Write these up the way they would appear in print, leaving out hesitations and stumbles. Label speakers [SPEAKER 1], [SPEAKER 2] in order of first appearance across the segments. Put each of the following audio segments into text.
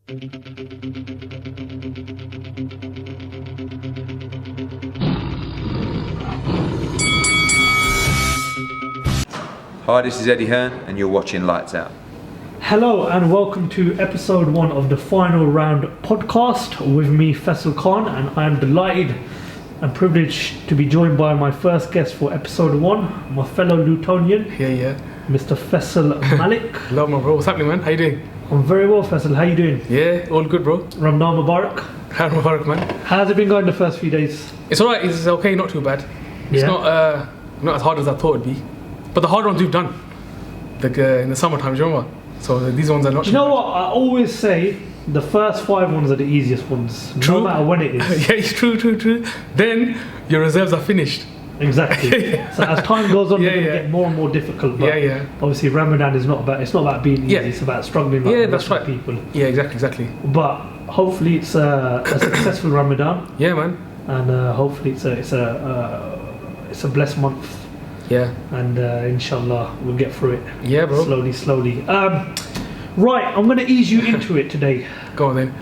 [SPEAKER 1] Hi, this is Eddie Hearn and you're watching Lights Out.
[SPEAKER 2] Hello and welcome to episode 1 of the Final Round podcast with me, Faisal Khan, and I am delighted and privileged to be joined by my first guest for episode 1, my fellow Lutonian, Mr. Faisal Malik.
[SPEAKER 3] Hello, my bro. What's happening, man? How you doing?
[SPEAKER 2] I'm very well, Faisal. How you doing?
[SPEAKER 3] Yeah, all good, bro.
[SPEAKER 2] Ramadan Mubarak.
[SPEAKER 3] Mubarak, man.
[SPEAKER 2] How's it been going the first few days?
[SPEAKER 3] It's alright. It's okay. Not too bad. It's not as hard as I thought it'd be. But the hard ones we've done, like in the summertime, do you remember? So these ones are not.
[SPEAKER 2] Do you know what? I always say the first 5 ones are the easiest ones,
[SPEAKER 3] true.
[SPEAKER 2] No matter when it is.
[SPEAKER 3] Yeah, it's true. Then your reserves are finished.
[SPEAKER 2] Exactly. So as time goes on, they're going to get more and more difficult. But obviously, Ramadan is not about. It's not about being easy. It's about struggling. Like
[SPEAKER 3] that's right.
[SPEAKER 2] People.
[SPEAKER 3] Yeah, exactly.
[SPEAKER 2] But hopefully, it's a successful Ramadan.
[SPEAKER 3] Yeah, man.
[SPEAKER 2] And hopefully, it's a blessed month.
[SPEAKER 3] Yeah.
[SPEAKER 2] And inshallah, we'll get through it.
[SPEAKER 3] Yeah, bro.
[SPEAKER 2] Slowly. Right, I'm going to ease you into it today.
[SPEAKER 3] Go on then.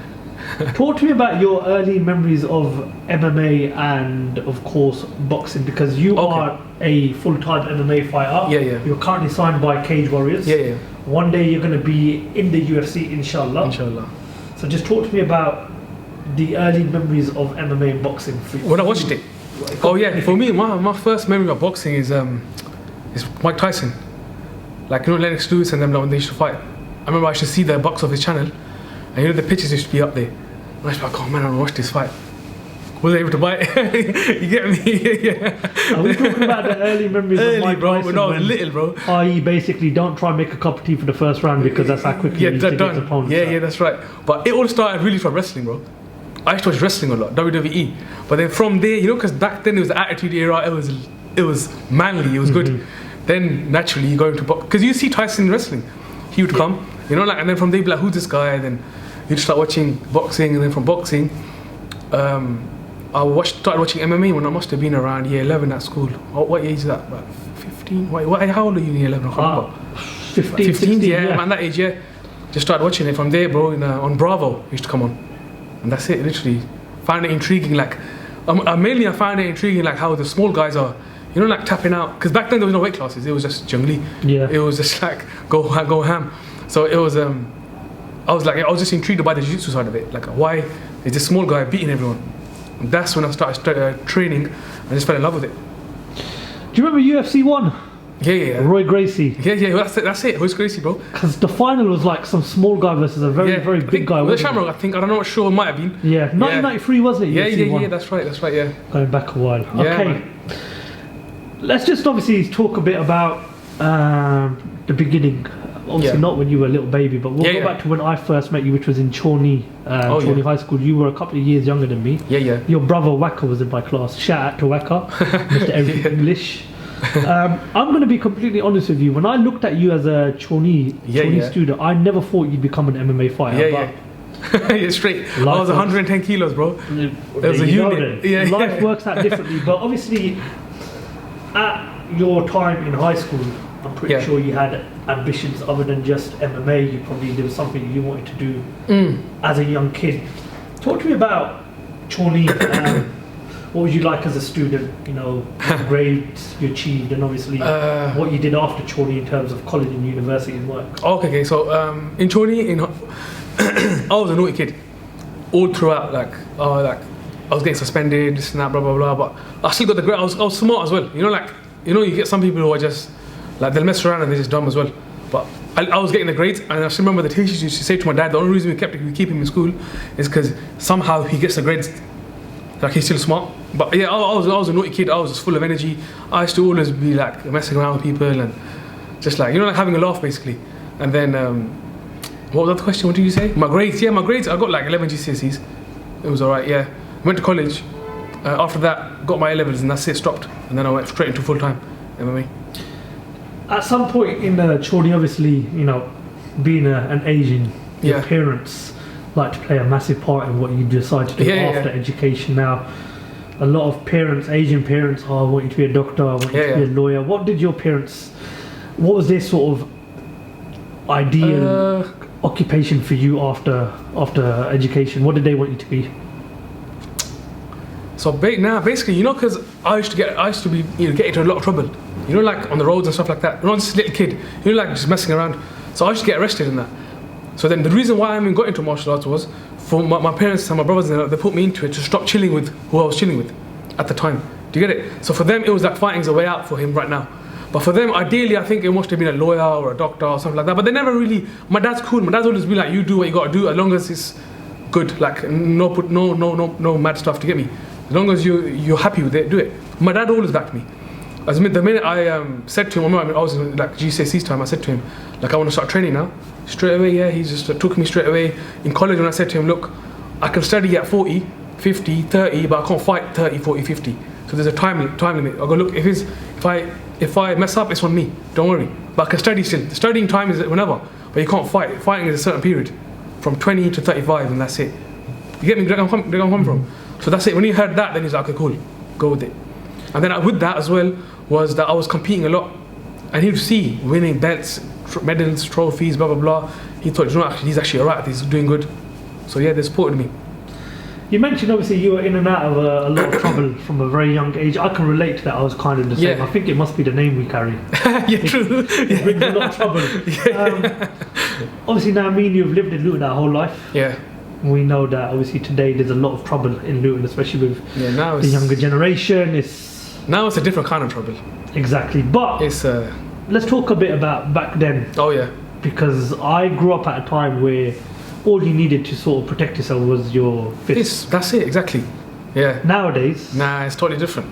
[SPEAKER 2] Talk to me about your early memories of MMA and, of course, boxing, because you are a full-time MMA fighter.
[SPEAKER 3] Yeah.
[SPEAKER 2] You're currently signed by Cage Warriors.
[SPEAKER 3] Yeah.
[SPEAKER 2] One day you're going to be in the UFC, inshallah. So just talk to me about the early memories of MMA and boxing.
[SPEAKER 3] When I watched it. For me, my first memory of boxing is Mike Tyson. Like, Lennox Lewis and them when they used to fight. I remember I used to see the box office channel, and the pictures used to be up there. And I was like, oh man, I want to watch this fight. Was I able to buy it? You get me? Yeah.
[SPEAKER 2] Are we talking about the early memories of Mike Tyson?
[SPEAKER 3] When I was little, bro.
[SPEAKER 2] I.e. basically don't try and make a cup of tea for the first round because that's how quickly you get opponents.
[SPEAKER 3] Yeah, that's right. But it all started really from wrestling, bro. I used to watch wrestling a lot, WWE. But then from there, because back then it was the Attitude Era, it was manly, it was good. Then naturally you go into boxing. Because you see Tyson in wrestling. He would come, and then from there you'd be like, who's this guy? And then you'd start watching boxing, and then from boxing, I started watching MMA when I must have been around year 11 at school. What age is that? About 15? How old are you in year 11? I can't remember.
[SPEAKER 2] 15, 16,
[SPEAKER 3] yeah. Man, that age, yeah. Just started watching it from there, bro. On Bravo, it used to come on. And that's it, literally. Found it intriguing, like, mainly I found it intriguing, like, how the small guys are, like, tapping out. Because back then there was no weight classes, it was just jungly. Yeah. It was just like, go ham. So it was, I was just intrigued by the jiu-jitsu side of it. Like, why is this small guy beating everyone? And that's when I started training, and I just fell in love with it.
[SPEAKER 2] Do you remember UFC 1?
[SPEAKER 3] Yeah.
[SPEAKER 2] Roy Gracie.
[SPEAKER 3] Yeah, that's it. Roy Gracie, bro.
[SPEAKER 2] Because the final was like some small guy versus a very big guy.
[SPEAKER 3] Was it Shamrock? I think. I don't know. Sure, it might have been.
[SPEAKER 2] Yeah, 1993 wasn't it?
[SPEAKER 3] Yeah. That's right. Yeah.
[SPEAKER 2] Going back a while.
[SPEAKER 3] Yeah,
[SPEAKER 2] okay.
[SPEAKER 3] Man.
[SPEAKER 2] Let's just obviously talk a bit about the beginning. Obviously not when you were a little baby, but we'll go back to when I first met you, which was in Chawnee High School. You were a couple of years younger than me.
[SPEAKER 3] Yeah. Your
[SPEAKER 2] brother Waka was in my class. Shout out to Waka, Mr. Everything English. I'm going to be completely honest with you. When I looked at you as a Chawnee student, I never thought you'd become an MMA fighter.
[SPEAKER 3] Yeah, straight. I was 110 kilos, bro. There was a unit.
[SPEAKER 2] Life works out differently, but obviously, at your time in high school, I'm pretty sure you had ambitions other than just MMA. There was something you wanted to do as a young kid. Talk to me about Chawnee. What was you like as a student? Grades you achieved, and obviously what you did after Chawnee in terms of college and university and work.
[SPEAKER 3] Okay. So in Chawnee, I was a naughty kid all throughout. Like I was getting suspended, this and that, blah blah blah. But I still got the grade. I was smart as well. You get some people who are just like they'll mess around and they're just dumb as well. But I was getting the grades, and I still remember the teachers used to say to my dad, the only reason we keep him in school is because somehow he gets the grades. Like he's still smart. But yeah, I was a naughty kid. I was just full of energy. I used to always be like messing around with people and just like having a laugh basically. And then what was the question? What did you say? My grades. Yeah, my grades. I got like 11 GCSEs. It was alright. Yeah, went to college. After that, got my A-levels, and that's it. Stopped, and then I went straight into full-time MMA.
[SPEAKER 2] At some point in Chawnee, obviously, being an Asian, your parents like to play a massive part in what you decide to do after education. Now, a lot of parents, Asian parents, I want you to be a doctor, I want you to be a lawyer. What was their sort of ideal occupation for you after education? What did they want you to be?
[SPEAKER 3] So basically, because I used to be get into a lot of trouble. Like on the roads and stuff like that. When I was just a little kid, like just messing around. So I used to get arrested in that. So then the reason why I even got into martial arts was for my parents and my brothers, they put me into it to stop chilling with who I was chilling with at the time. Do you get it? So for them, it was like fighting's a way out for him right now. But for them, ideally, I think it must have been a lawyer or a doctor or something like that. But they never really. My dad's cool. My dad's always been like, you do what you got to do as long as it's good. Like no mad stuff to get me. As long as you're happy with it, do it. My dad always backed me. The minute I said to him, I was in like GCSE's time, I said to him, like, I want to start training now. Straight away, yeah, he just took me straight away. In college, when I said to him, look, I can study at 40, 50, 30, but I can't fight 30, 40, 50. So there's a time limit. I go, look, if I mess up, it's on me. Don't worry. But I can study still. The studying time is whenever, but you can't fight. Fighting is a certain period, from 20 to 35, and that's it. You get me? Where I'm coming from? So that's it. When he heard that, then he's like, okay, cool, go with it. And then with that as well was that I was competing a lot, and he'd see winning belts, medals, trophies, blah blah blah. He thought, he's actually alright. He's doing good. So yeah, they supported me.
[SPEAKER 2] You mentioned obviously you were in and out of a lot of trouble from a very young age. I can relate to that. I was kind of the same. I think it must be the name we carry.
[SPEAKER 3] Yeah, true.
[SPEAKER 2] It brings a lot of trouble. Obviously now me and you have lived in Luton our whole life.
[SPEAKER 3] Yeah.
[SPEAKER 2] We know that obviously today there's a lot of trouble in Luton, especially with
[SPEAKER 3] now
[SPEAKER 2] the younger generation.
[SPEAKER 3] Now it's a different kind of trouble.
[SPEAKER 2] Exactly. But let's talk a bit about back then.
[SPEAKER 3] Oh yeah.
[SPEAKER 2] Because I grew up at a time where all you needed to sort of protect yourself was your fist.
[SPEAKER 3] That's it, exactly. Yeah.
[SPEAKER 2] Nowadays,
[SPEAKER 3] it's totally different.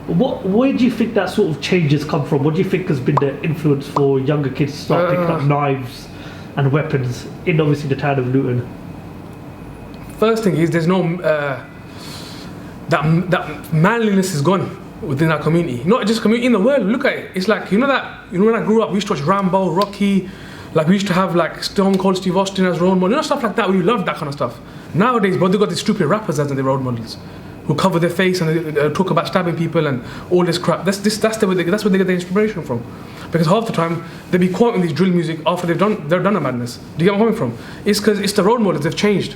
[SPEAKER 2] Where do you think that sort of changes come from? What do you think has been the influence for younger kids to start picking up knives and weapons in obviously the town of Luton?
[SPEAKER 3] First thing is there's no that manliness is gone within our community. Not just community, in the world. Look at it. It's like when I grew up, we used to watch Rambo, Rocky. Like we used to have like Stone Cold Steve Austin as role model, stuff like that. We loved that kind of stuff. Nowadays, bro, they got these stupid rappers as their role models, who cover their face and they talk about stabbing people and all this crap. That's where they get their inspiration from. Because half the time they be quoting these drill music after they've done a madness. Do you get where I'm coming from? It's because it's the role models. They've changed.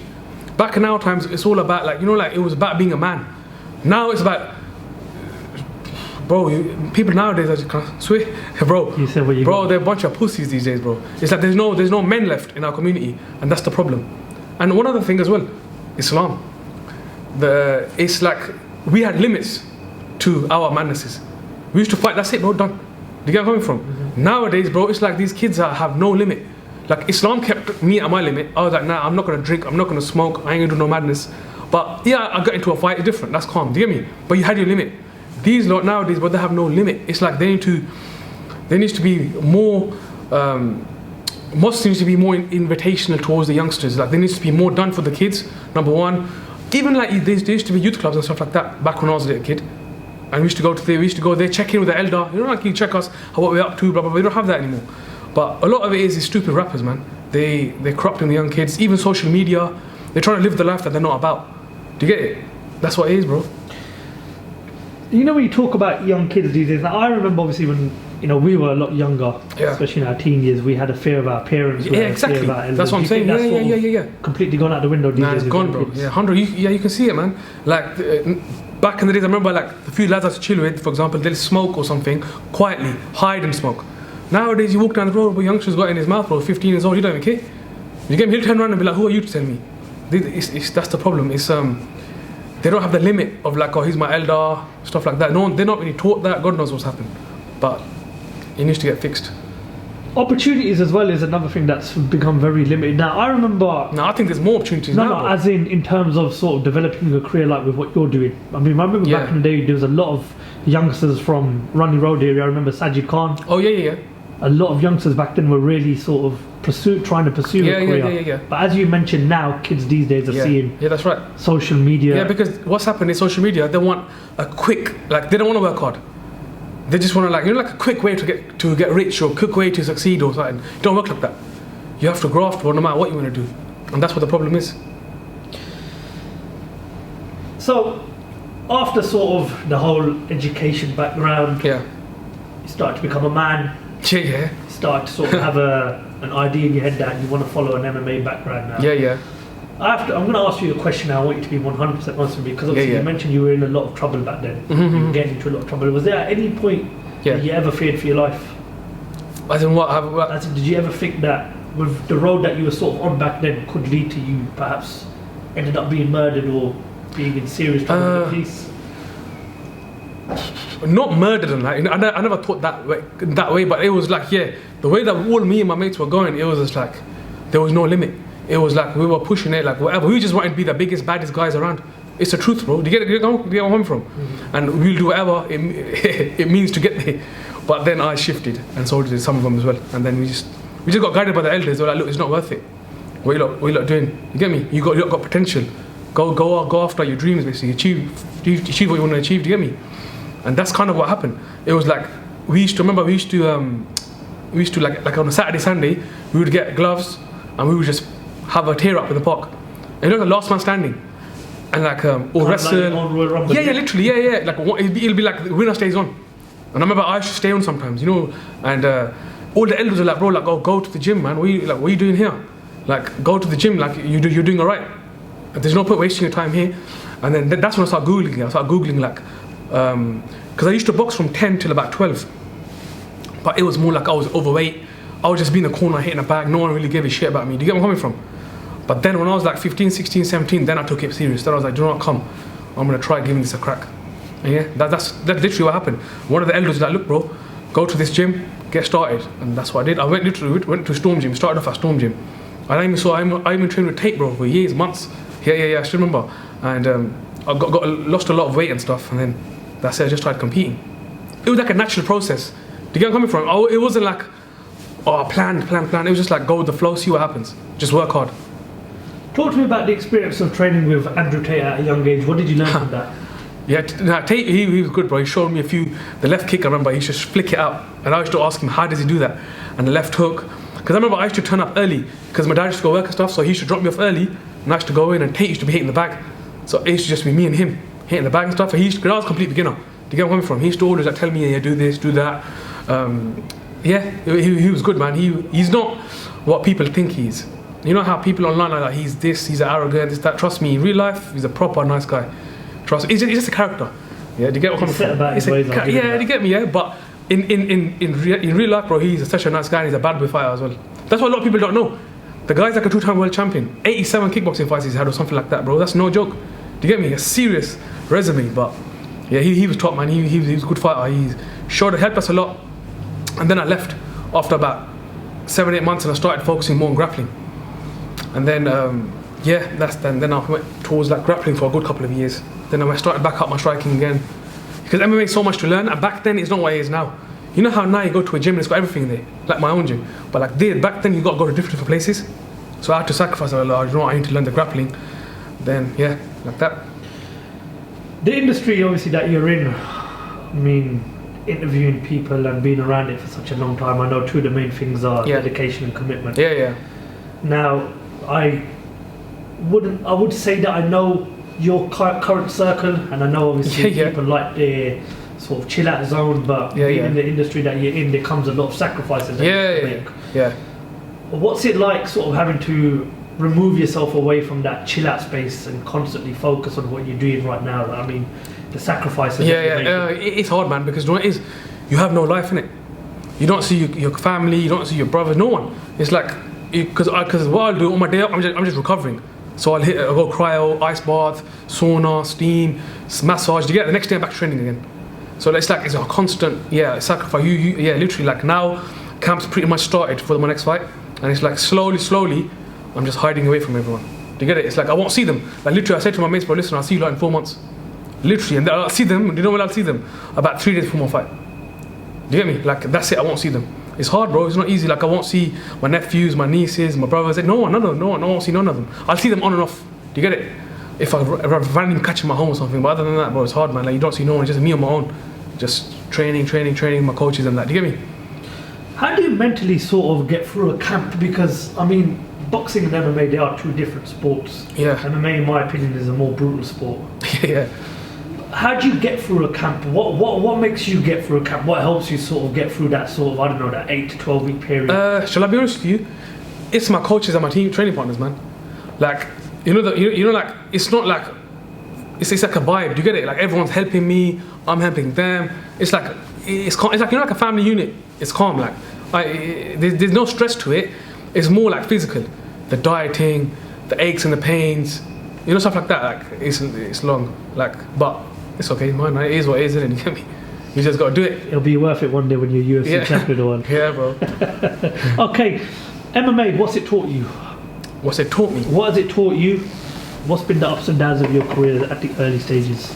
[SPEAKER 3] Back in our times, it's all about it was about being a man. Now it's about. Bro, people nowadays are just kind of sweet, bro.
[SPEAKER 2] You said what you got.
[SPEAKER 3] They're a bunch of pussies these days, bro. It's like there's no men left in our community, and that's the problem. And one other thing as well, Islam. It's like we had limits to our madnesses. We used to fight. That's it, bro. Done. Do you get where I'm coming from? Mm-hmm. Nowadays, bro, it's like these kids have no limit. Like Islam kept me at my limit. I was like, nah, I'm not gonna drink. I'm not gonna smoke. I ain't gonna do no madness. But yeah, I got into a fight. It's different. That's calm. Do you get me? But you had your limit. These lot nowadays, but they have no limit. It's like there needs to be more. Mosques needs to be more invitational towards the youngsters. Like there needs to be more done for the kids. Number one, even like there used to be youth clubs and stuff like that back when I was a little kid, and we used to go there, check in with the elder. Like you check us, what we're up to, blah blah blah. We don't have that anymore. But a lot of it is these stupid rappers, man. They're corrupting the young kids. Even social media, they're trying to live the life that they're not about. Do you get it? That's what it is, bro.
[SPEAKER 2] When you talk about young kids these days, now I remember obviously when we were a lot younger, especially in our teen years, we had a fear of our parents.
[SPEAKER 3] Yeah, exactly. That's what I'm saying. Yeah.
[SPEAKER 2] Completely gone out the window these days.
[SPEAKER 3] It's gone, bro. Kids. Yeah, 100. You can see it, man. Like back in the days, I remember like the few lads I used to chill with, for example, they'll smoke or something quietly, hide and smoke. Nowadays, you walk down the road, but youngsters got in his mouth, bro. 15 years old, you don't even care. You get him, he'll turn around and be like, "Who are you to tell me?" That's the problem. It's they don't have the limit of like, oh, he's my elder, stuff like that. They're not really taught that. God knows what's happened, but it needs to get fixed.
[SPEAKER 2] Opportunities as well is another thing that's become very limited. Now I remember.
[SPEAKER 3] No, I think there's more opportunities now.
[SPEAKER 2] No, as in terms of sort of developing a career like with what you're doing. I mean, I remember back in the day there was a lot of youngsters from Running Road area. I remember Sajid Khan.
[SPEAKER 3] Oh yeah.
[SPEAKER 2] A lot of youngsters back then were really sort of trying to pursue a career.
[SPEAKER 3] Yeah.
[SPEAKER 2] But as you mentioned, now kids these days are seeing.
[SPEAKER 3] Yeah, that's right.
[SPEAKER 2] Social media.
[SPEAKER 3] Yeah, because what's happened is social media. They want a quick, like they don't want to work hard. They just want to like a quick way to get rich or a quick way to succeed or something. It don't work like that. You have to graft no matter what you want to do, and that's what the problem is.
[SPEAKER 2] So, after sort of the whole education background,
[SPEAKER 3] you
[SPEAKER 2] start to become a man.
[SPEAKER 3] Yeah.
[SPEAKER 2] started to sort of have an idea in your head that you want to follow an MMA background now.
[SPEAKER 3] Yeah.
[SPEAKER 2] I'm going to ask you a question now. I want you to be 100% honest with me, because obviously you mentioned you were in a lot of trouble back then. You were getting into a lot of trouble. Was there at any point that you ever feared for your life?
[SPEAKER 3] As in what?
[SPEAKER 2] As in, did you ever think that with the road that you were sort of on back then could lead to you perhaps ended up being murdered or being in serious trouble with the police?
[SPEAKER 3] Not murdered and that. I never thought that way, but it was like, the way that all me and my mates were going, it was just like, there was no limit. It was like, we were pushing it, like whatever. We just wanted to be the biggest, baddest guys around. It's the truth, bro. Do you get where I'm from? And we'll do whatever it means to get there. But then I shifted, and so did some of them as well. And then we just got guided by the elders. They were like, look, it's not worth it. What you lot doing? You get me? You got potential. Go after your dreams, basically. Achieve what you want to achieve. Do you get me? And that's kind of what happened. It was like, we used to like on a Saturday, Sunday, we would get gloves and we would just have a tear up in the park. And you know, the last man standing. And like, or wrestle. Like literally. Like, it'll be like the winner stays on. And I remember I used to stay on sometimes, you know. And all the elders are like, bro, like, go to the gym, man. What are you doing here? Like, go to the gym, like, you're doing all right. There's no point wasting your time here. And then that's when I started Googling like, because I used to box from 10 till about 12. But it was more like I was overweight. I would just be in the corner hitting a bag. No one really gave a shit about me. Do you get where I'm coming from? But then when I was like 15, 16, 17, then I took it serious. Then I was like, do not come. I'm going to try giving this a crack. And that's literally what happened. One of the elders was like, look, bro, go to this gym, get started. And that's what I did. I went to Storm Gym, started off at Storm Gym. I even trained with Tate, bro, for years, months. Yeah, I still remember. And I lost a lot of weight and stuff. And then that's it, I just tried competing. It was like a natural process. Do you get where I'm coming from? It wasn't like, plan. It was just like, go with the flow, see what happens. Just work hard.
[SPEAKER 2] Talk to me about the experience of training with Andrew Tate at a young age. What did you learn from that?
[SPEAKER 3] Yeah, Tate, he was good, bro. He showed me the left kick, I remember, he used to flick it out. And I used to ask him, how does he do that? And the left hook. Because I remember I used to turn up early, because my dad used to go work and stuff, so he used to drop me off early, and I used to go in, and Tate used to be hitting the bag. So it used to just be me and him, hitting the bag and stuff. And because I was a complete beginner. Do you get where I'm coming from? He used to always like tell me, yeah, do this, do that. He was good, man. He's not what people think he is. You know how people online are like, he's this, he's arrogant, this, that. Trust me, in real life, he's a proper nice guy. Trust me, he's just a character. Yeah, do you get what I'm coming from? Do you get me? Yeah, but in real life, bro, he's such a nice guy. And he's a bad boy fighter as well. That's what a lot of people don't know. The guy's like a 2-time world champion, 87 kickboxing fights he's had or something like that, bro. That's no joke. Do you get me? A serious resume. But yeah, he was top, man. He was a good fighter. He helped us a lot. And then I left after about 7-8 months, and I started focusing more on grappling. And then then I went towards like grappling for a good couple of years. Then I started back up my striking again, because MMA is so much to learn. And back then it's not what it is now. You know how now you go to a gym and it's got everything there, like my own gym. But like back then you got to go to different places. So I had to sacrifice a lot. I need to learn the grappling. Then like that.
[SPEAKER 2] The industry obviously that you're in, I mean, interviewing people and being around it for such a long time, I know two of the main things are dedication and commitment.
[SPEAKER 3] Yeah.
[SPEAKER 2] Now, I would say that I know your current circle, and I know obviously people like their sort of chill out zone, but being in the industry that you're in, there comes a lot of sacrifices.
[SPEAKER 3] Yeah.
[SPEAKER 2] What's it like sort of having to remove yourself away from that chill out space and constantly focus on what you're doing right now? I mean, the sacrifices.
[SPEAKER 3] It's hard, man, because you know what it is, you have no life in it. You don't see your family, you don't see your brothers, no one. It's like, because what I'll do on my day up, I'm just recovering. So I'll go cryo, ice bath, sauna, steam, massage. You get the next day I'm back training again. So it's like it's a constant sacrifice. Literally, like now camp's pretty much started for my next fight, and it's like slowly I'm just hiding away from everyone. Do you get it? It's like I won't see them. Like literally, I said to my mates, bro, listen, I'll see you like in 4 months. Literally, and I'll see them. Do you know when I'll see them? About 3 days before my fight. Do you get me? Like that's it. I won't see them. It's hard, bro. It's not easy. Like I won't see my nephews, my nieces, my brothers. No one. I won't see none of them. I'll see them on and off. Do you get it? If I randomly catch them at home or something. But other than that, bro, it's hard, man. Like you don't see no one. It's just me on my own. Just training, my coaches and that. Do you get me?
[SPEAKER 2] How do you mentally sort of get through a camp? Because I mean, boxing and MMA, they are two different sports.
[SPEAKER 3] Yeah.
[SPEAKER 2] MMA, in my opinion, is a more brutal sport.
[SPEAKER 3] Yeah.
[SPEAKER 2] how do you get through a camp? What makes you get through a camp? What helps you sort of get through that sort of, I don't know, that 8 to 12 week period?
[SPEAKER 3] Shall I be honest with you? It's my coaches and my team training partners, man. Like, like, it's not like, it's like a vibe. Do you get it? Like, everyone's helping me, I'm helping them. It's like, it's like, like a family unit. It's calm. Like, there's no stress to it. It's more like physical. The dieting, the aches and the pains, stuff like that. Like, it's long. Like, but it's okay, man. It is what it is, isn't it? You get me? You just got to do it.
[SPEAKER 2] It'll be worth it one day when you're UFC champion or one.
[SPEAKER 3] Yeah, bro.
[SPEAKER 2] Okay, MMA, what's it taught you?
[SPEAKER 3] What's it taught me?
[SPEAKER 2] What has it taught you? What's been the ups and downs of your career at the early stages?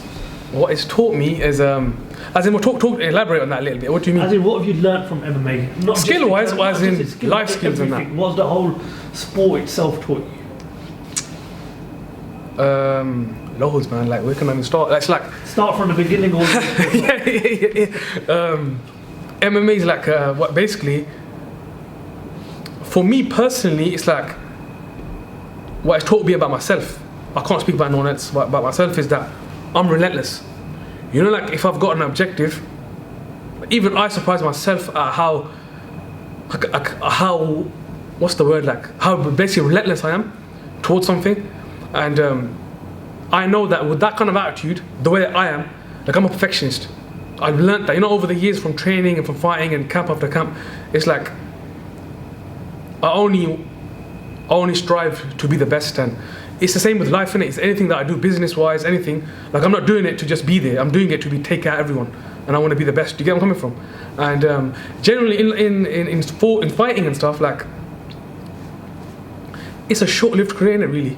[SPEAKER 3] What it's taught me is, as in, we'll elaborate on that a little bit. What do you mean?
[SPEAKER 2] As in, what have you learned from MMA? Not
[SPEAKER 3] skill-wise, or as in life skills and that?
[SPEAKER 2] What's the whole sport itself taught you?
[SPEAKER 3] Loads, man. Like, where can I even start? That's like
[SPEAKER 2] start from the beginning. Or
[SPEAKER 3] MMA is like what basically. For me personally, it's like what it's taught me about myself. I can't speak about no one else, but about myself is that I'm relentless. Like if I've got an objective, even I surprise myself at how what's the word, like how basically relentless I am towards something, and I know that with that kind of attitude, the way that I am, like I'm a perfectionist. I've learned that over the years from training and from fighting and camp after camp. It's like I only strive to be the best, and it's the same with life, innit? It's anything that I do business-wise, anything. Like I'm not doing it to just be there. I'm doing it to take care of everyone, and I want to be the best. Do you get where I'm coming from? And generally in sport, in fighting and stuff, like it's a short-lived career, innit, really.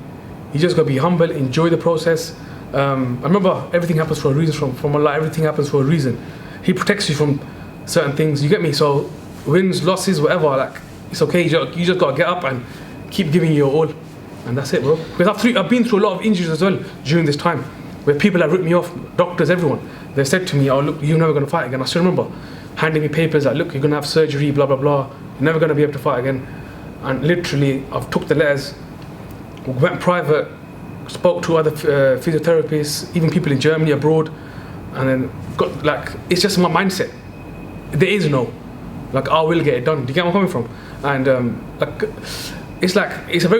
[SPEAKER 3] You just gotta be humble, enjoy the process. I remember everything happens for a reason. From Allah, everything happens for a reason. He protects you from certain things. You get me? So wins, losses, whatever, like it's okay. You just gotta get up and keep giving your all, and that's it, bro. Because I've been through a lot of injuries as well during this time, where people have ripped me off, doctors, everyone. They've said to me, "Oh, look, you're never gonna fight again." I still remember handing me papers like, "Look, you're gonna have surgery, blah blah blah. You're never gonna be able to fight again." And literally, I've took the letters, went private, spoke to other physiotherapists, even people in Germany, abroad, and then got like, it's just my mindset. There is no, like, I will get it done. Do you get where I'm coming from? And like, it's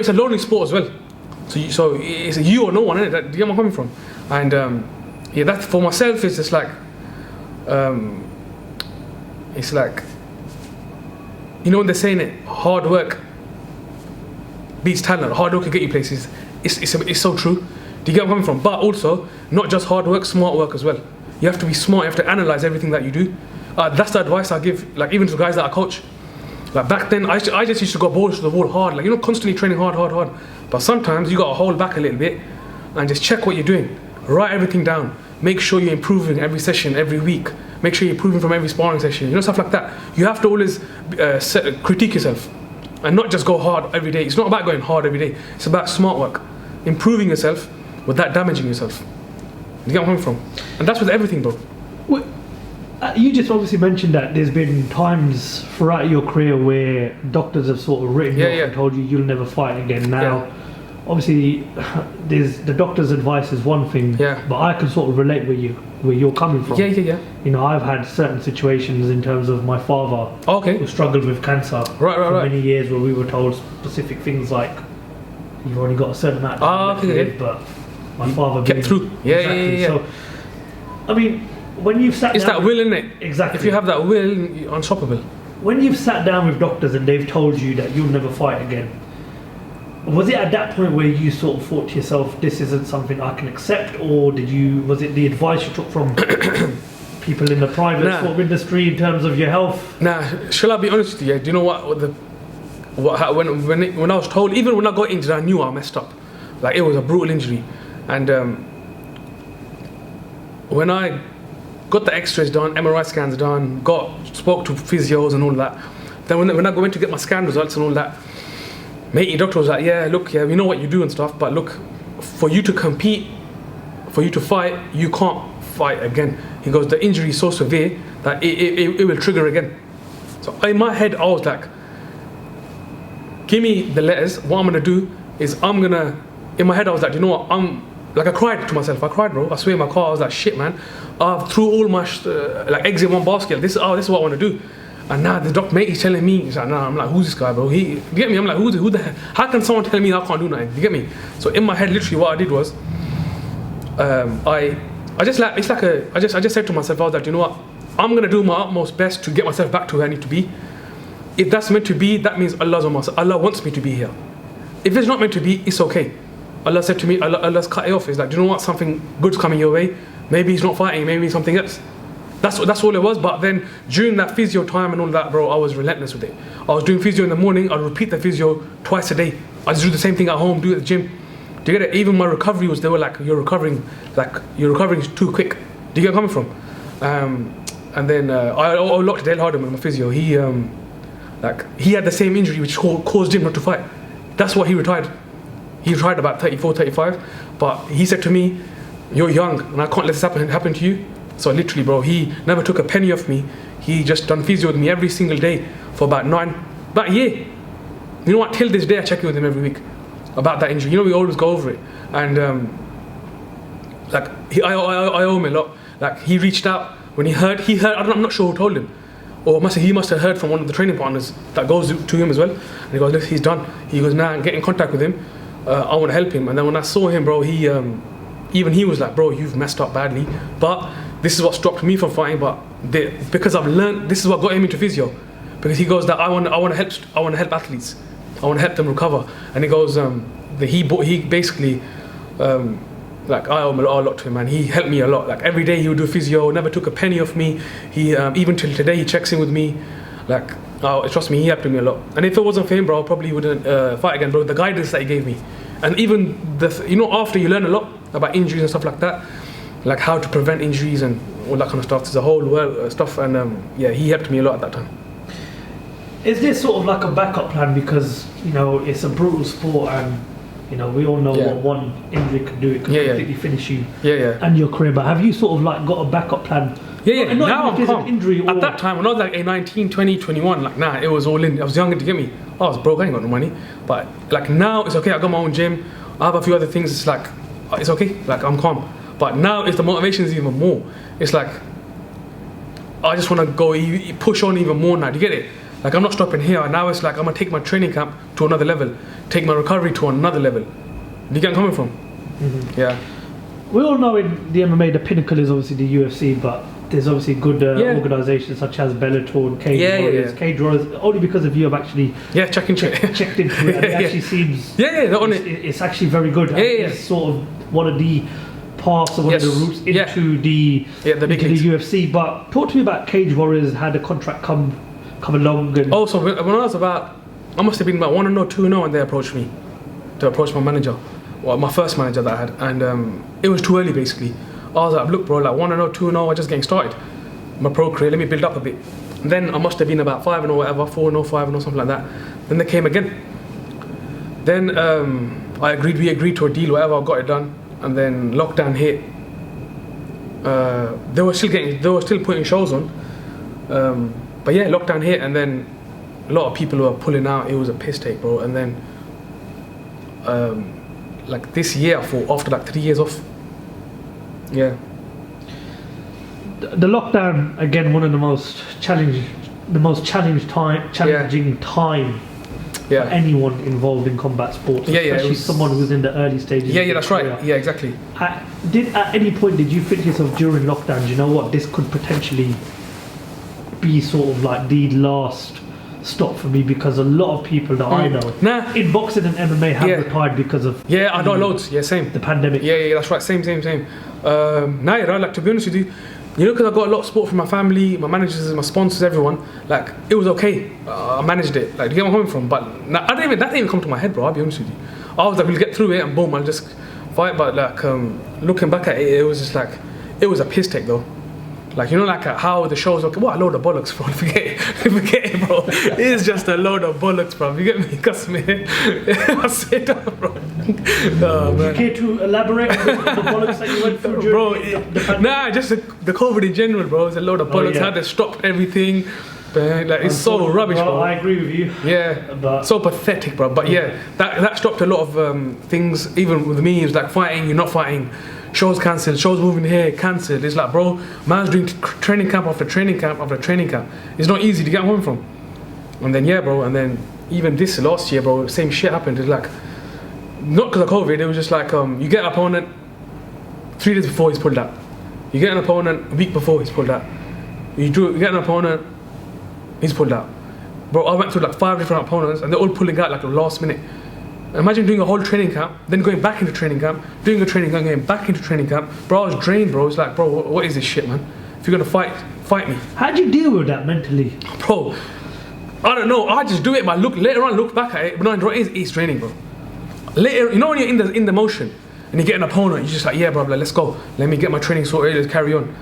[SPEAKER 3] a lonely sport as well. So it's a you or no one, isn't it? Do you get where I'm coming from? And yeah, that for myself is just like, it's like, when they're saying it, hard work beats talent. Hard work can get you places. It's so true. Do you get where I'm coming from? But also, not just hard work, smart work as well. You have to be smart. You have to analyze everything that you do. That's the advice I give, like even to the guys that I coach. Like back then, I just used to go balls to the wall hard, like constantly training hard. But sometimes you got to hold back a little bit and just check what you're doing. Write everything down. Make sure you're improving every session, every week. Make sure you're improving from every sparring session. Stuff like that. You have to always critique yourself and not just go hard every day. It's not about going hard every day. It's about smart work, improving yourself without damaging yourself. You get where I'm coming from? And that's with everything, bro.
[SPEAKER 2] You just obviously mentioned that there's been times throughout your career where doctors have sort of written you off and told you you'll never fight again. Now, obviously, there's the doctor's advice is one thing, but I can sort of relate where you're coming from.
[SPEAKER 3] Yeah.
[SPEAKER 2] I've had certain situations in terms of my father who struggled with cancer for many years, where we were told specific things like, you've only got a certain amount of time to live, but my father
[SPEAKER 3] kept through. Yeah.
[SPEAKER 2] So, I mean, when you've sat
[SPEAKER 3] it's
[SPEAKER 2] down,
[SPEAKER 3] that will, isn't it?
[SPEAKER 2] Exactly.
[SPEAKER 3] If you have that will, you're unstoppable.
[SPEAKER 2] When you've sat down with doctors and they've told you that you'll never fight again, was it at that point where you sort of thought to yourself, this isn't something I can accept, or was it the advice you took from people in the private sort of industry in terms of your health?
[SPEAKER 3] Nah, shall I be honest with you? Do you know when I was told, even when I got injured, I knew I messed up. Like, it was a brutal injury. And when I got the x-rays done, MRI scans done, spoke to physios and all that, then when I went to get my scan results and all that, matey doctor was like, we know what you do and stuff, but look, for you to compete, for you to fight, you can't fight again. He goes, the injury is so severe that it will trigger again. So in my head, I was like, give me the letters. What I'm gonna do is in my head I was like, you know what, like I cried to myself. I cried, bro. I swear in my car, I was like, shit, man. I threw all my like eggs in one basket. This is what I want to do. And now the doctor mate, he's telling me, he's like, nah, I'm like, who's this guy, bro? You get me? I'm like, who the hell? How can someone tell me I can't do nothing? You get me? So in my head, literally, what I did was, I just said to myself, I was like, you know what? I'm gonna do my utmost best to get myself back to where I need to be. If that's meant to be, that means Allah's on my side. Allah wants me to be here. If it's not meant to be, it's okay. Allah said to me, Allah's cut it off. It's like, do you know what? Something good's coming your way. Maybe he's not fighting. Maybe something else. That's all it was. But then during that physio time and all that, bro, I was relentless with it. I was doing physio in the morning. I'd repeat the physio twice a day. I just do the same thing at home, do it at the gym. Do you get it? Even my recovery they were like, you're recovering too quick. Do you get where I'm coming from? And then I locked Dale Harden with my physio. He had the same injury which caused him not to fight. That's why he retired. He retired about 34, 35. But he said to me, you're young and I can't let this happen to you. So literally, bro, he never took a penny off me. He just done physio with me every single day for about a year. You know what? Till this day, I check in with him every week about that injury. You know, we always go over it. And I owe him a lot. Like, he reached out when he heard. I'm not sure who told him, or he must have heard from one of the training partners that goes to him as well. And he goes, look, he's done. He goes, nah, get in contact with him. I want to help him. And then when I saw him, bro, he was like, bro, you've messed up badly, but this is what stopped me from fighting. But because I've learned, this is what got him into physio. Because he goes that I want to help athletes. I want to help them recover. And he goes, he basically, like, I owe a lot to him, man. He helped me a lot. Like, every day he would do physio, never took a penny off me. He even till today he checks in with me. Like, trust me, he helped me a lot. And if it wasn't for him, bro, I probably wouldn't fight again, bro. The guidance that he gave me, and even after you learn a lot about injuries and stuff like that, like how to prevent injuries and all that kind of stuff. There's a whole world of stuff, and he helped me a lot at that time.
[SPEAKER 2] Is this sort of like a backup plan, because it's a brutal sport, and we all know what one injury can do. It can completely finish you and your career. But have you sort of like got a backup plan?
[SPEAKER 3] Now I'm calm.
[SPEAKER 2] An injury
[SPEAKER 3] at that time when I was like 19, 20, 21, like, nah, it was all in. I was younger, to get me. I was broke, I ain't got no money. But like now it's okay. I got my own gym. I have a few other things. It's like, it's okay. Like, I'm calm. But now it's the motivation is even more. It's like, I just want to go push on even more now. Do you get it? Like, I'm not stopping here. Now it's like, I'm going to take my training camp to another level. Take my recovery to another level. Do you get where I'm coming from?
[SPEAKER 2] Mm-hmm.
[SPEAKER 3] Yeah.
[SPEAKER 2] We all know in the MMA, the pinnacle is obviously the UFC, but there's obviously good organisations such as Bellator and Cage Warriors. Cage Warriors, only because of you, I've actually checked into it. And it actually seems it's actually very good. It's sort of one of the paths or one of the routes into the UFC. But talk to me about Cage Warriors. Had a contract come along? And
[SPEAKER 3] also, when I was I must have been about 1-0, 2-0, and they approached me to approach my manager, well, my first manager that I had, and it was too early basically. I was like, look, bro, like 1-0, 2-0, I'm just getting started. My pro career, let me build up a bit. And then I must have been about 5-0, whatever, 4-0, 5-0, something like that. Then they came again. Then we agreed to a deal, whatever, I got it done. And then lockdown hit. They were still putting shows on. But yeah, lockdown hit, and then a lot of people were pulling out. It was a piss take, bro. And then like this year, after like 3 years off. Yeah.
[SPEAKER 2] The lockdown, again, one of the most challenging time for anyone involved in combat sports, especially someone who's in the early stages.
[SPEAKER 3] Yeah, that's right. Yeah, exactly.
[SPEAKER 2] At any point did you think to yourself during lockdown, do you know what, this could potentially be sort of like the last stop for me? Because a lot of people that I know in boxing and MMA have retired because of
[SPEAKER 3] I know loads. Yeah, same.
[SPEAKER 2] The pandemic.
[SPEAKER 3] Yeah, that's right. Same. Like, to be honest with you, because I got a lot of support from my family, my managers, my sponsors, everyone. Like, it was okay. I managed it. Like, do you get where I'm coming from? But that didn't even come to my head, bro. I'll be honest with you. I was like, we'll get through it and boom, I'll just fight. But like, looking back at it, it was just like, it was a piss take though. Like, like how the show's like, what a load of bollocks, bro. Forget it, bro. It's just a load of bollocks, bro. You get me? Cause me, I sit down, bro.
[SPEAKER 2] Do you care to elaborate on the bollocks that you went through during the pandemic?
[SPEAKER 3] Nah, just the COVID in general, bro. It's a load of bollocks. How they stopped everything. Like, it's so rubbish, bro.
[SPEAKER 2] I agree with you.
[SPEAKER 3] Yeah,
[SPEAKER 2] But
[SPEAKER 3] so pathetic, bro. But yeah, that stopped a lot of things. Even with me, it's like fighting, you're not fighting. Shows cancelled, shows moving here, cancelled. It's like, bro, man's doing training camp after training camp after training camp. It's not easy to get home from. And then, yeah, bro, and then even this last year, bro, same shit happened. It's like, not because of COVID, it was just like, you get an opponent 3 days before he's pulled out. You get an opponent a week before he's pulled out. You get an opponent, he's pulled out. Bro, I went through like 5 different opponents and they're all pulling out like the last minute. Imagine doing a whole training camp, then going back into training camp, doing a training camp, going back into training camp. Bro, I was drained, bro. It's like, bro, what is this shit, man? If you're gonna fight me.
[SPEAKER 2] How'd you deal with that mentally?
[SPEAKER 3] Bro, I don't know. I just do it, but later on, look back at it. But no, it's draining, bro. Later, you know when you're in the motion and you get an opponent, you're just like, yeah, bro, like, let's go. Let me get my training sorted. Let's carry on.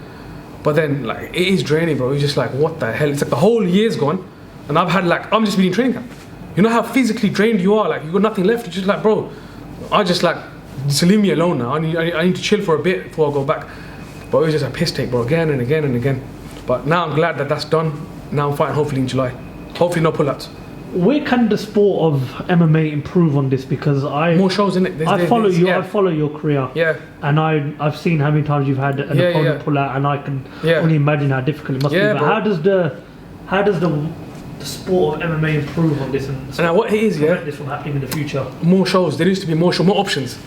[SPEAKER 3] But then, like, it is draining, bro. You're just like, what the hell? It's like the whole year's gone, and I'm just been in training camp. You know how physically drained you are. Like, you got nothing left. You're just like, bro, I just like, just leave me alone now. I need to chill for a bit before I go back. But it was just a piss take, bro, again and again and again. But now I'm glad that that's done. Now I'm fighting hopefully in July. Hopefully no pull-outs.
[SPEAKER 2] Where can the sport of MMA improve on this? Because
[SPEAKER 3] more shows in it.
[SPEAKER 2] I follow your career.
[SPEAKER 3] Yeah.
[SPEAKER 2] And I've seen how many times you've had an opponent pull out, and I can only imagine how difficult it must be. But bro. how does the sport of MMA improve on this and
[SPEAKER 3] what it is,
[SPEAKER 2] prevent this from happening in the future?
[SPEAKER 3] More shows. There used to be more options.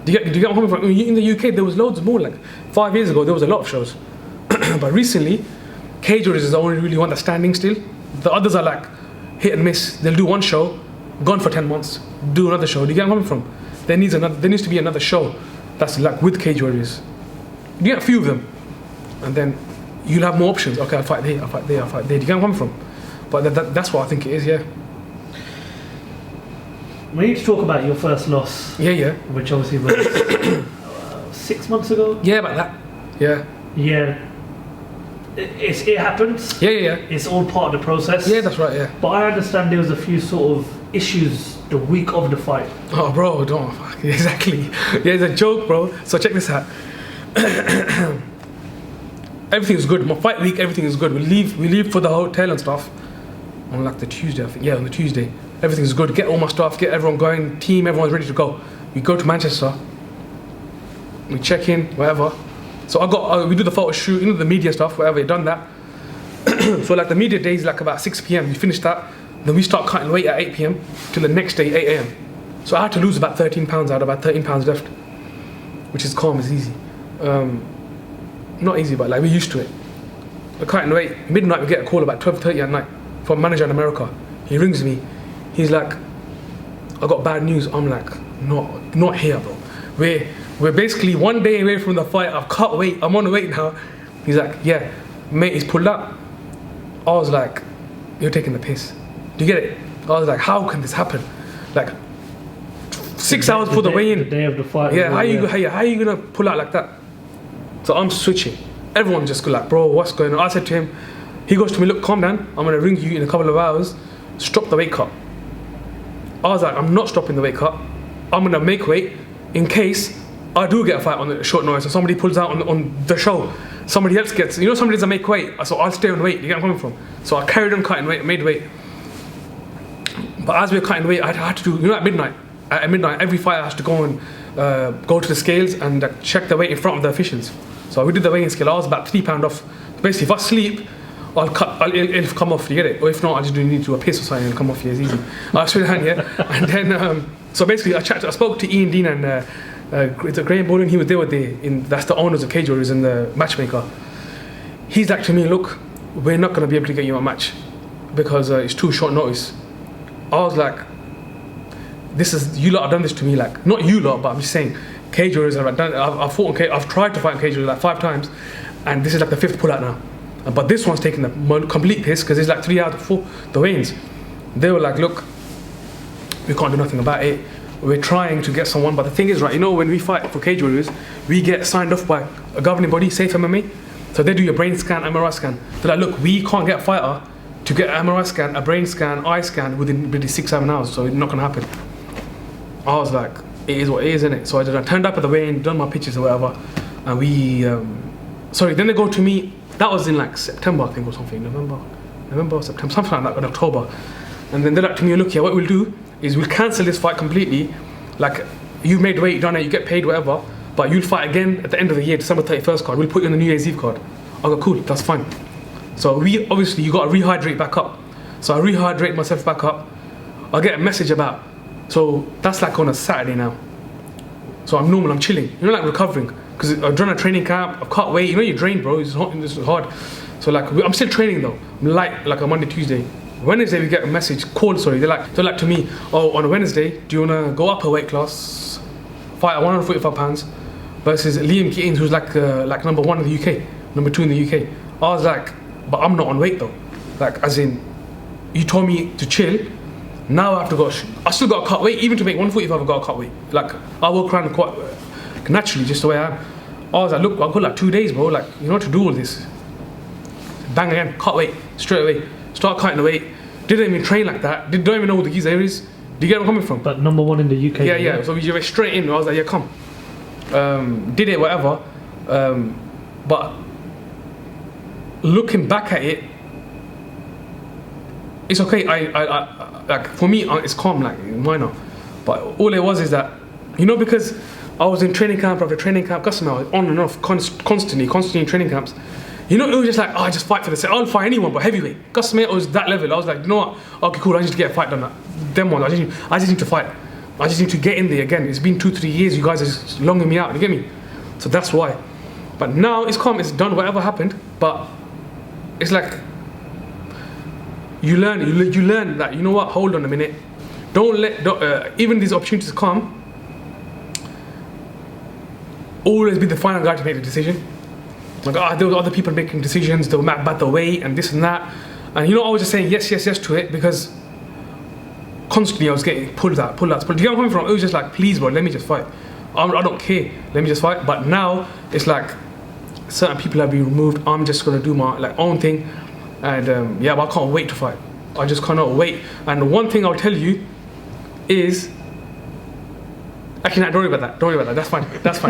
[SPEAKER 3] Do you get what I'm coming from? In the UK, there was loads more. Like 5 years ago, there was a lot of shows. But recently, cage warriors is the only really one that's standing still. The others are like hit and miss. They'll do one show, gone for 10 months, do another show. Do you get where I'm coming from? There needs to be another show that's like with cage warriors. You get a few of them, and then you'll have more options. Okay, I'll fight there, I'll fight there, I'll fight there. Do you get where I'm coming from? But that's what I think it is, yeah.
[SPEAKER 2] We need to talk about your first loss.
[SPEAKER 3] Yeah.
[SPEAKER 2] Which obviously was 6 months ago.
[SPEAKER 3] Yeah, about that. Yeah.
[SPEAKER 2] Yeah. It happens.
[SPEAKER 3] Yeah.
[SPEAKER 2] It's all part of the process.
[SPEAKER 3] Yeah, that's right, yeah.
[SPEAKER 2] But I understand there was a few sort of issues the week of the fight.
[SPEAKER 3] Oh, bro, don't. Exactly. Yeah, it's a joke, bro. So check this out. Everything is good. My fight week, everything is good. We leave for the hotel and stuff on like the Tuesday, I think. Yeah, on the Tuesday. Everything's good. Get all my stuff, get everyone going, team, everyone's ready to go. We go to Manchester. We check in, whatever. So we do the photo shoot, the media stuff, whatever, we've done that. So like the media day is like about 6 p.m. We finish that. Then we start cutting weight at 8 p.m. till the next day, 8 a.m. So I had to lose about 13 pounds out of about 13 pounds left, which is calm, it's easy. Not easy, but like we're used to it. We're cutting weight. Midnight we get a call about 12:30 at night from a manager in America. He rings me. He's like, I got bad news. I'm like, not here, bro. We're basically 1 day away from the fight. I've cut weight. I'm on weight now. He's like, yeah, mate, he's pulled up. I was like, you're taking the piss. Do you get it? I was like, how can this happen? Like 6 hours before the weigh-in.
[SPEAKER 2] The day of the fight.
[SPEAKER 3] Yeah, how are you gonna pull out like that? So I'm switching. Everyone just go like, bro, what's going on? I said to him, he goes to me, look, calm down. I'm gonna ring you in a couple of hours. Stop the weight cut. I was like, I'm not stopping the weight cut. I'm gonna make weight in case I do get a fight on the short notice or somebody pulls out on the show. Somebody else gets, somebody doesn't make weight, so I'll stay on weight. You get where I'm coming from? So I carried on cutting weight, made weight. But as we were cutting weight, I had to do, at midnight, every fighter has to go and go to the scales and check the weight in front of the officials. So we did the weighing scale. I was about £3 off. Basically, if I sleep, it'll come off, you get it? Or if not, I just need to do a piss or something and it'll come off, it's easy. I straight hand, yeah? And then, so basically, I spoke to Ian Dean and Graham Bowling. He was there with that's the owners of Cage Warriors and the matchmaker. He's like to me, look, we're not going to be able to get you a match because it's too short notice. I was like, you lot have done this to me, like, not you lot, but I'm just saying, Cage Warriors, I've fought I've tried to fight in Cage Warriors like 5 times, and this is like the 5th pull out now. But this one's taking the complete piss because it's like 3 hours before the weigh-ins. They were like, look, we can't do nothing about it. We're trying to get someone, but the thing is, right, when we fight for Cage Warriors, we get signed off by a governing body, Safe MMA. So they do your brain scan, MRI scan. They're like, look, we can't get a fighter to get an MRI scan, a brain scan, eye scan within really 6-7 hours, so it's not gonna happen. I was like, it is what it is, innit? So I turned up at the weigh-in, done my pictures or whatever, and then they go to me. That was in like September, I think, or something, November. November or September, something like that, in October. And then they're like to me, look here, what we'll do is we'll cancel this fight completely. Like, you've made weight, you've done it, you get paid, whatever, but you'll fight again at the end of the year, December 31st card. We'll put you on the New Year's Eve card. I go, cool, that's fine. So you got to rehydrate back up. So I rehydrate myself back up. I get a message about, so that's like on a Saturday now. So I'm normal, I'm chilling, like recovering. Because I've done a training camp, I've cut weight, you're drained, bro, it's hard. So like, I'm still training though. I'm light, like a Monday, Tuesday. Wednesday we get a message, they're like to me, oh, on a Wednesday, do you wanna go up a weight class, fight at 145 pounds, versus Liam Keating, who's like number 1 in the UK, number 2 in the UK. I was like, but I'm not on weight though. Like, as in, you told me to chill, now I have to go, I still got to cut weight, even to make 145 I've got to cut weight. Like, I walk around quite naturally, just the way I am. I was like, look, I've got like 2 days, bro, like, you know what to do all this. Bang again, cut weight, straight away. Start cutting the weight. Didn't even train like that. Don't even know what the geezer is. Do you get where I'm coming from?
[SPEAKER 2] But number 1 in the UK.
[SPEAKER 3] Yeah. So we went straight in. I was like, yeah, come. Did it, whatever. But looking back at it, it's okay. I like, for me, it's calm, like minor. But all it was is that, because I was in training camp after training camp, customer, I was on and off constantly in training camps. It was just like, I just fight for the sake. I'll fight anyone, but heavyweight. Customer was that level. I was like, you know what? Okay, cool. I just need to get a fight done. Them ones. I just need to fight. I just need to get in there again. It's been 2-3 years. You guys are just longing me out. You get me? So that's why. But now it's calm. It's done. Whatever happened. But it's like you learn. You learn that. You know what? Hold on a minute. Don't even these opportunities come. Always be the final guy to make the decision. Like, there were other people making decisions, they were mad about the weight and this and that. And I was just saying yes to it because constantly I was getting pulled out. Do you get where I'm coming from? It was just like, please, bro, let me just fight. I don't care, let me just fight. But now it's like certain people have been removed. I'm just gonna do my own thing. And but I can't wait to fight. I just cannot wait. And one thing I'll tell you is, actually, no, don't worry about that. That's fine.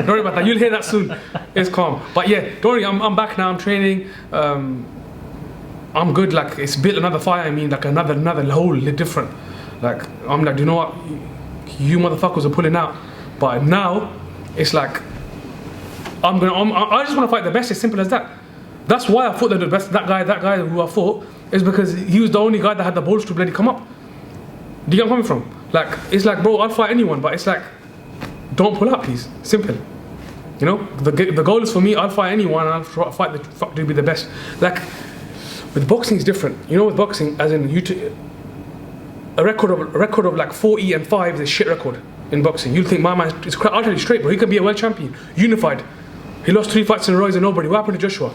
[SPEAKER 3] Don't worry about that. You'll hear that soon. It's calm. But yeah, don't worry. I'm back now. I'm training. I'm good. Like, it's built another fire. I mean, like another whole different. Like, I'm like, do you know what? You motherfuckers are pulling out. But now, it's like, I just want to fight the best. It's simple as that. That's why I fought the best. That guy who I fought is because he was the only guy that had the balls to bloody come up. Do you get where I'm coming from? Like, it's like, bro, I'll fight anyone, but it's like, don't pull out, please. Simple. The goal is for me, I'll fight anyone and I'll fight to be the best. Like, with boxing it's different. With boxing, as in a record of like 40-5 is a shit record in boxing. You'll think my man is crap. I'll tell you straight, bro. He could be a world champion, unified. He lost 3 fights in a row as a nobody. What happened to Joshua?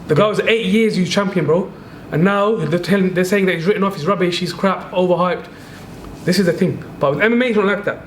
[SPEAKER 3] The guy was 8 years he was champion, bro. And now they're saying that he's written off, he's rubbish, he's crap, overhyped. This is the thing. But with MMA, it's not like that.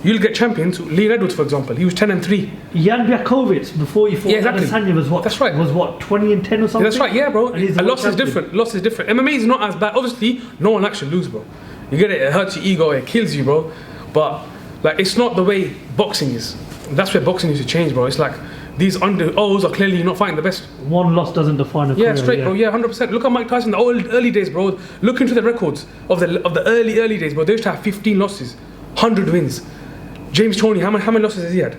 [SPEAKER 3] You'll get champions. Leon Edwards, for example, he was 10-3.
[SPEAKER 2] Jan Blachowicz, before he fought Adesanya, was what?
[SPEAKER 3] That's right.
[SPEAKER 2] Was what, 20-10 or something?
[SPEAKER 3] Yeah, that's right. Yeah, bro. A loss is different. MMA is not as bad. Obviously, no one actually lose, bro. You get it. It hurts your ego. It kills you, bro. But like, it's not the way boxing is. That's where boxing needs to change, bro. It's like these under-O's are clearly not fighting the best.
[SPEAKER 2] One loss doesn't define a career.
[SPEAKER 3] Yeah, straight, bro. Yeah, 100%. Look at Mike Tyson, the early days, bro. Look into the records of the early days, bro. They used to have 15 losses, 100 wins. James Toney, how many losses has he had?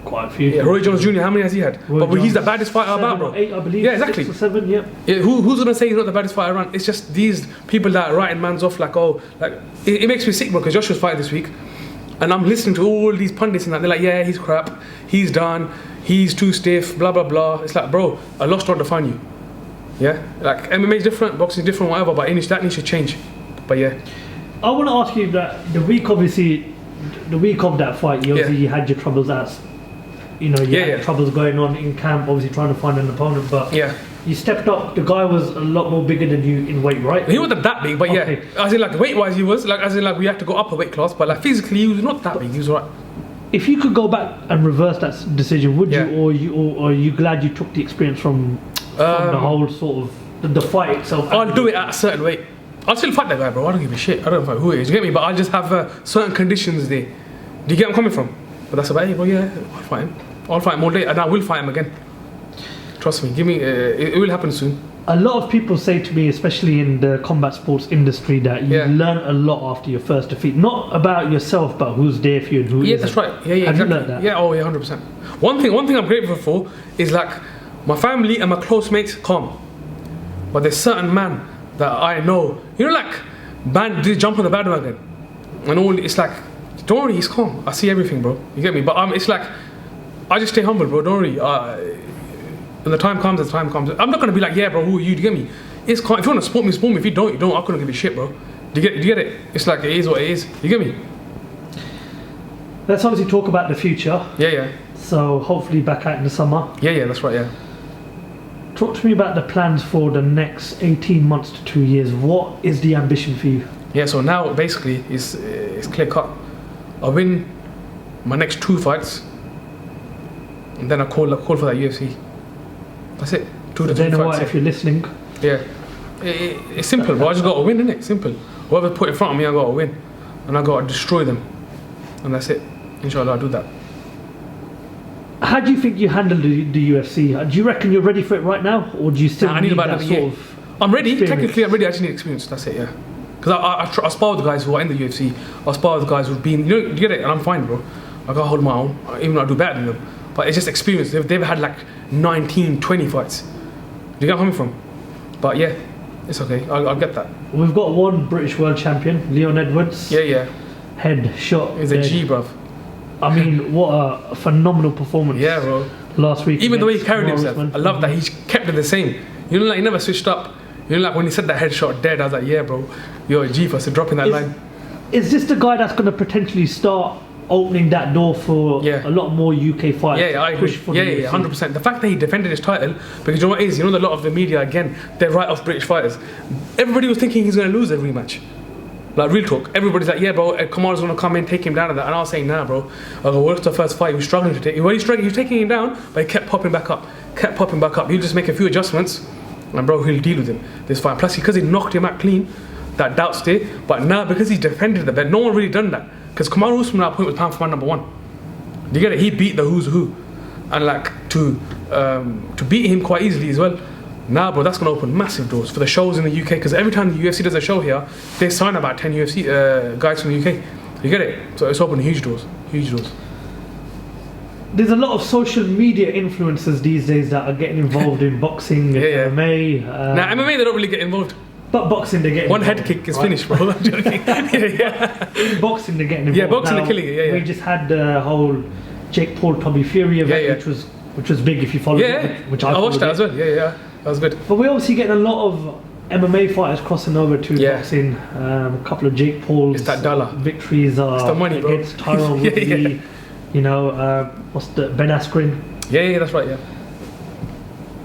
[SPEAKER 2] Quite a few.
[SPEAKER 3] Yeah, Roy Jones Jr., how many has he had? But he's the baddest fighter about, bro.
[SPEAKER 2] 8, I believe.
[SPEAKER 3] Yeah, exactly.
[SPEAKER 2] 6 or 7, yeah.
[SPEAKER 3] Who's gonna say he's not the baddest fighter around? It's just these people that are writing man's off like, oh, like it makes me sick, bro. Because Joshua's fighting this week, and I'm listening to all these pundits and that. They're like, yeah, he's crap, he's done, he's too stiff, blah blah blah. It's like, bro, a loss don't define you. Yeah, like MMA is different, boxing is different, whatever. But that needs to change. But yeah,
[SPEAKER 2] I want to ask you that the week of that fight, you had your troubles as, you had troubles going on in camp, obviously trying to find an opponent, but you stepped up. The guy was a lot more bigger than you in weight, right?
[SPEAKER 3] He wasn't that big, but okay. As in like weight wise he was, like as in like we had to go up a weight class, but like physically he was not that big, he was right.
[SPEAKER 2] If you could go back and reverse that decision, would you, or are you glad you took the experience from the whole sort of the fight itself?
[SPEAKER 3] I'll do it at a certain weight. I'll still fight that guy, bro. I don't give a shit. I don't know who it is. You get me? But I'll just have certain conditions there. Do you get where I'm coming from? But that's about it, bro. Yeah, I'll fight him. I'll fight him all day, and I will fight him again. Trust me. Give me. It will happen soon.
[SPEAKER 2] A lot of people say to me, especially in the combat sports industry, that you learn a lot after your first defeat. Not about yourself, but who's there for you and who isn't.
[SPEAKER 3] That's right. Yeah,
[SPEAKER 2] Have
[SPEAKER 3] exactly.
[SPEAKER 2] you learned that?
[SPEAKER 3] Yeah, 100%. One thing I'm grateful for is like my family and my close mates calm. But there's certain man that I know, you know, like they jump on the bandwagon and all. It's like, don't worry, he's calm. I see everything, bro. You get me? But it's like I just stay humble, bro. Don't worry. When the time comes, I'm not gonna be like, yeah, bro, who are you? Do you get me? It's calm. If you wanna support me, support me. If you don't, you don't. I couldn't give a shit, bro. Do you get it? It's like it is what it is. You get me?
[SPEAKER 2] Let's obviously talk about the future.
[SPEAKER 3] Yeah.
[SPEAKER 2] So hopefully back out in the summer.
[SPEAKER 3] Yeah, that's right. Yeah.
[SPEAKER 2] Talk to me about the plans for the next 18 months to 2 years. What is the ambition for you?
[SPEAKER 3] Yeah. So now basically it's clear cut. I win my next 2 fights, and then I call for that UFC. That's it. 2 to 3
[SPEAKER 2] Dana
[SPEAKER 3] fights.
[SPEAKER 2] White, if you're listening.
[SPEAKER 3] Yeah. It's simple, bro. I just got to win, innit? Simple. Whoever put in front of me, I got to win. And I got to destroy them. And that's it. Inshallah, I'll do that.
[SPEAKER 2] How do you think you handle the UFC? Do you reckon you're ready for it right now? Or do you still
[SPEAKER 3] I need about
[SPEAKER 2] that
[SPEAKER 3] another
[SPEAKER 2] sort
[SPEAKER 3] year.
[SPEAKER 2] of
[SPEAKER 3] I'm ready.
[SPEAKER 2] experience?
[SPEAKER 3] Technically, I'm ready. I just need experience. That's it, yeah. Because I spar with the guys who are in the UFC. I spar with the guys who've been, you get it? And I'm fine, bro. I got to hold my own, even though I do better than them. But it's just experience. They've had like 19, 20 fights. Do you get where I'm coming from? But yeah, it's okay. I'll get that.
[SPEAKER 2] We've got one British world champion, Leon Edwards.
[SPEAKER 3] Yeah.
[SPEAKER 2] Head shot.
[SPEAKER 3] He's a G, bruv.
[SPEAKER 2] I mean, what a phenomenal performance.
[SPEAKER 3] Yeah, bro.
[SPEAKER 2] Last week.
[SPEAKER 3] Even the way he carried himself,
[SPEAKER 2] Roseman.
[SPEAKER 3] I love that. He kept it the same. You know, like he never switched up. You know, like when he said that headshot dead, I was like, yeah, bro, you're a G for dropping that line.
[SPEAKER 2] Is this the guy that's going to potentially start opening that door for a lot more UK fighters?
[SPEAKER 3] Yeah, I agree. Yeah, 100%. The fact that he defended his title, because you know what it is, you know, a lot of the media, again, they write off British fighters. Everybody was thinking he's going to lose every match. Like, real talk. Everybody's like, yeah, bro, Kamar's going to come in, take him down and that. And I was saying, nah, bro. What's the first fight? He was struggling to take. Well, he was taking him down, but he kept popping back up. He'll just make a few adjustments, and bro, he'll deal with him this fight. Plus, because he knocked him out clean, that doubt's there. But now, because he defended the belt, no one really done that. Because Kamaru Usman at that point was pound for pound number 1. Do you get it? He beat the who's who, and like to beat him quite easily as well. Now, bro, that's gonna open massive doors for the shows in the UK. Because every time the UFC does a show here, they sign about 10 UFC guys from the UK. You get it? So it's opened huge doors.
[SPEAKER 2] There's a lot of social media influencers these days that are getting involved in boxing, MMA.
[SPEAKER 3] Now MMA, they don't really get involved.
[SPEAKER 2] But boxing, they're getting
[SPEAKER 3] one
[SPEAKER 2] involved,
[SPEAKER 3] head kick is finished, bro. I'm joking.
[SPEAKER 2] In boxing, they're getting involved.
[SPEAKER 3] Yeah, boxing,
[SPEAKER 2] now,
[SPEAKER 3] they're killing it.
[SPEAKER 2] We just had the whole Jake Paul, Tommy Fury event, which was big if you followed it. Which I
[SPEAKER 3] watched that as well. Yeah, that was good.
[SPEAKER 2] But we're obviously getting a lot of MMA fighters crossing over to boxing. A couple of Jake Paul's victories are
[SPEAKER 3] it's the money, bro.
[SPEAKER 2] against Tyron Woodley. You know, what's the Ben Askren?
[SPEAKER 3] Yeah, that's right. Yeah.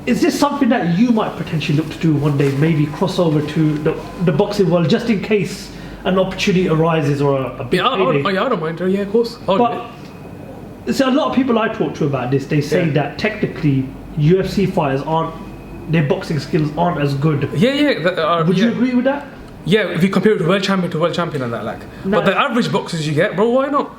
[SPEAKER 2] Is this something that you might potentially look to do one day? Maybe cross over to the boxing world, just in case an opportunity arises or a big payday?
[SPEAKER 3] I don't mind. Yeah, of course.
[SPEAKER 2] But so a lot of people I talk to about this, they say that technically UFC fighters their boxing skills aren't as good. Would you agree with that?
[SPEAKER 3] Yeah, if you compare it to world champion and that, like. But the average boxers you get, bro, why not?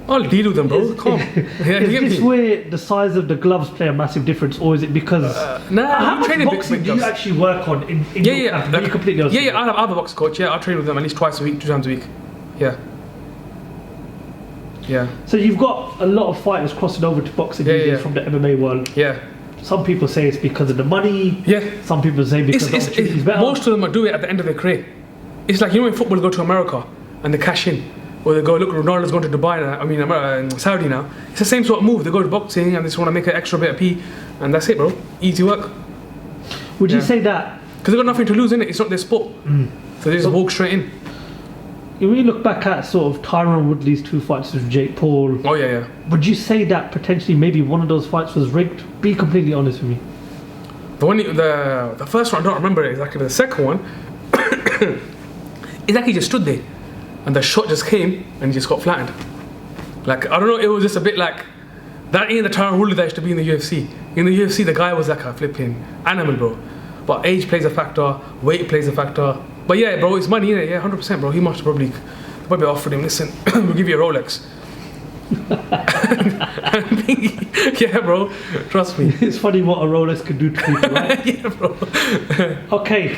[SPEAKER 3] I'll deal with them, bro. Come on.
[SPEAKER 2] Is this where the size of the gloves play a massive difference, or is it because how much boxing do you actually work on in your camp?
[SPEAKER 3] Like, completely I have a box coach. I train with them at least twice a week, 2 times a week. Yeah.
[SPEAKER 2] So you've got a lot of fighters crossing over to boxing from the MMA world.
[SPEAKER 3] Yeah.
[SPEAKER 2] Some people say it's because of the money.
[SPEAKER 3] Yeah.
[SPEAKER 2] Some people say because the opportunity is better.
[SPEAKER 3] Most of them do it at the end of their career. It's like, you know, when football go to America and they cash in. Or they go, look, Ronaldo's going to Dubai now, Saudi now. It's the same sort of move. They go to boxing and they just want to make an extra bit of pee. And that's it, bro. Easy work.
[SPEAKER 2] Would you say that?
[SPEAKER 3] Because they've got nothing to lose in it. It's not their sport. So they just walk straight in.
[SPEAKER 2] When you look back at sort of Tyron Woodley's 2 fights with Jake Paul.
[SPEAKER 3] Oh, yeah.
[SPEAKER 2] Would you say that potentially maybe one of those fights was rigged? Be completely honest with me.
[SPEAKER 3] The first one, I don't remember exactly, but the second one, it's like he just stood there. And the shot just came and he just got flattened. Like, I don't know, it was just a bit like, that ain't the Tyron Woodley that used to be in the UFC. In the UFC, the guy was like a flipping animal, bro. But age plays a factor, weight plays a factor. But yeah, bro, it's money, innit? Yeah, 100%, bro. He must probably offered him, listen, we'll give you a Rolex. and thinking, yeah, bro, trust me.
[SPEAKER 2] It's funny what a Rolex could do to people, right?
[SPEAKER 3] Yeah, bro.
[SPEAKER 2] Okay.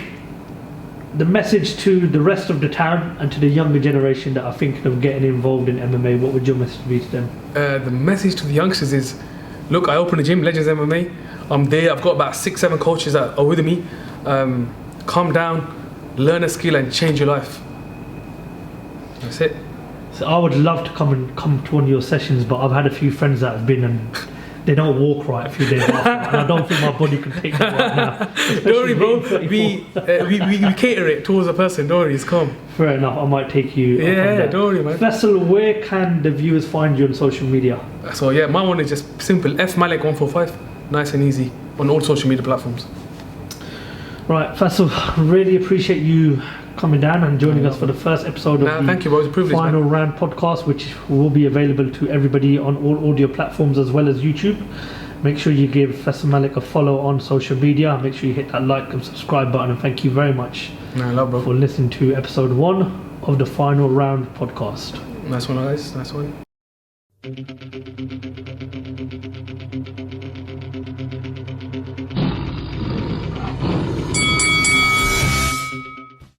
[SPEAKER 2] The message to the rest of the town and to the younger generation that are thinking of getting involved in MMA, what would your message be to them?
[SPEAKER 3] The message to the youngsters is, look, I opened a gym, Legends MMA. I'm there. I've got about 6-7 coaches that are with me. Calm down, learn a skill, and change your life. That's it.
[SPEAKER 2] So I would love to come to one of your sessions, but I've had a few friends that have been and they don't walk right a few days after, and I don't think my body can take that right now.
[SPEAKER 3] Don't worry, bro. We cater it towards a person. Don't worry, it's calm.
[SPEAKER 2] Fair enough. I might take you.
[SPEAKER 3] Yeah, don't worry, man.
[SPEAKER 2] Faisal, where can the viewers find you on social media?
[SPEAKER 3] So yeah, my one is just simple. F Malik 145. Nice and easy on all social media platforms.
[SPEAKER 2] Right, Faisal, really appreciate you coming down and joining us for the first episode of the
[SPEAKER 3] thank you, bro. It's a privilege,
[SPEAKER 2] Final
[SPEAKER 3] man.
[SPEAKER 2] Round podcast, which will be available to everybody on all audio platforms as well as YouTube. Make sure you give Faisal Malik a follow on social media. Make sure you hit that like and subscribe button, and thank you very much
[SPEAKER 3] Bro.
[SPEAKER 2] for listening to episode 1 of the Final Round podcast.
[SPEAKER 3] Nice one, guys. Nice one.